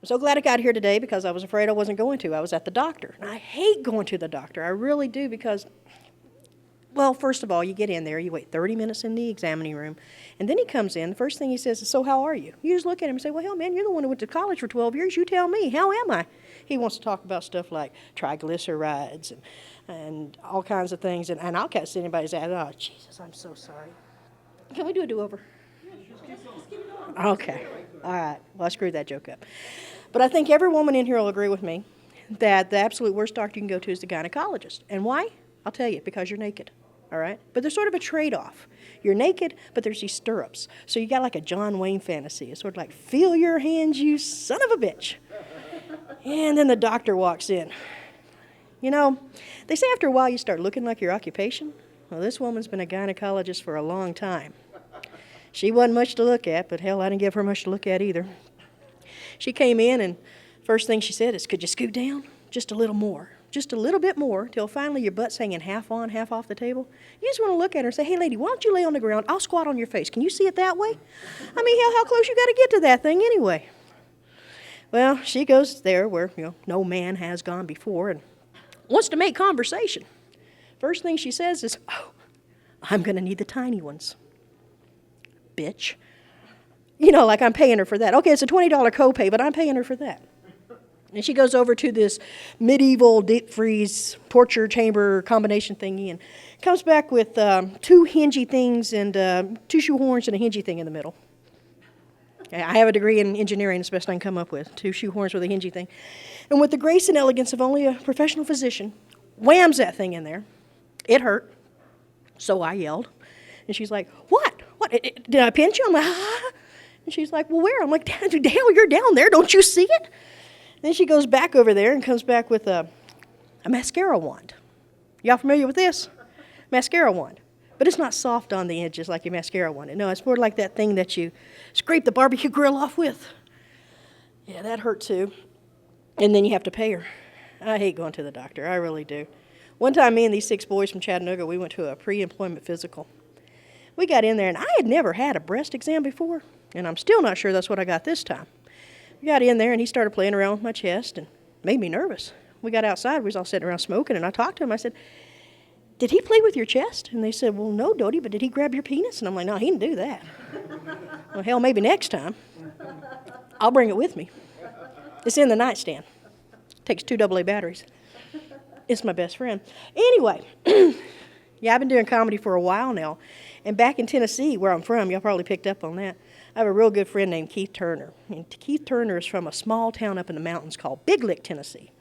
I'm so glad I got here today because I was afraid I wasn't going to. I was at the doctor. And I hate going to the doctor. I really do because, well, first of all, you get in there, you wait 30 minutes in the examining room, and then he comes in. The first thing he says is, so how are you? You just look at him and say, well, hell, man, you're the one who went to college for 12 years. You tell me, how am I? He wants to talk about stuff like triglycerides and all kinds of things. And I'll catch anybody's ass, oh, Jesus, I'm so sorry. Can we do a do-over? Okay. All right. Well, I screwed that joke up. But I think every woman in here will agree with me that the absolute worst doctor you can go to is the gynecologist. And why? I'll tell you, because you're naked. All right? But there's sort of a trade-off. You're naked, but there's these stirrups. So you got like a John Wayne fantasy. It's sort of like, feel your hands, you son of a bitch. And then the doctor walks in. You know, they say after a while you start looking like your occupation. Well, this woman's been a gynecologist for a long time. She wasn't much to look at, but hell, I didn't give her much to look at either. She came in, and first thing she said is, could you scoot down? Just a little more. Just a little bit more, till finally your butt's hanging half on, half off the table. You just want to look at her and say, hey, lady, why don't you lay on the ground? I'll squat on your face. Can you see it that way? I mean, how close you got to get to that thing anyway? Well, she goes there where, no man has gone before and wants to make conversation. First thing she says is, oh, I'm going to need the tiny ones. Bitch. Like I'm paying her for that. Okay, it's a $20 copay, but I'm paying her for that. And she goes over to this medieval deep freeze torture chamber combination thingy and comes back with 2 hingy things and 2 shoe horns and a hingy thing in the middle. I have a degree in engineering, it's the best I can come up with. 2 shoe horns with a hingy thing. And with the grace and elegance of only a professional physician, whams that thing in there. It hurt. So I yelled. And she's like, what? What? Did I pinch you? I'm like, ah. And she's like, well, where? I'm like, damn, you're down there. Don't you see it? Then she goes back over there and comes back with a mascara wand. Y'all familiar with this? Mascara wand. But it's not soft on the edges like your mascara wand. No, it's more like that thing that you scrape the barbecue grill off with. Yeah, that hurt too. And then you have to pay her. I hate going to the doctor. I really do. One time, me and these 6 boys from Chattanooga, we went to a pre-employment physical. We got in there, and I had never had a breast exam before, and I'm still not sure that's what I got this time. We got in there, and he started playing around with my chest and made me nervous. We got outside. We was all sitting around smoking, and I talked to him. I said, did he play with your chest? And they said, well, no, Dodie, but did he grab your penis? And I'm like, no, he didn't do that. Well, hell, maybe next time. I'll bring it with me. It's in the nightstand. Takes 2 AA batteries. It's my best friend. Anyway, yeah, I've been doing comedy for a while now. And back in Tennessee, where I'm from, y'all probably picked up on that, I have a real good friend named Keith Turner. And Keith Turner is from a small town up in the mountains called Big Lick, Tennessee.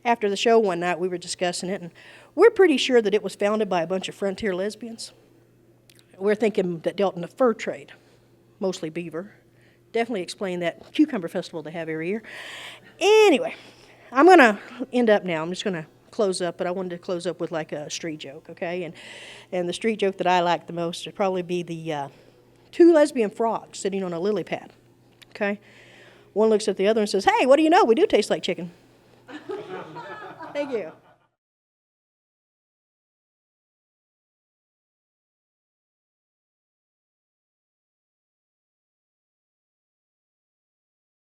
After the show one night, we were discussing it, and we're pretty sure that it was founded by a bunch of frontier lesbians. We're thinking that dealt in the fur trade, mostly beaver. Definitely explain that cucumber festival they have every year. Anyway, I'm going to end up now. I'm just going to close up, but I wanted to close up with like a street joke, okay? And the street joke that I like the most would probably be the 2 lesbian frogs sitting on a lily pad, okay? One looks at the other and says, hey, what do you know? We do taste like chicken. Thank you.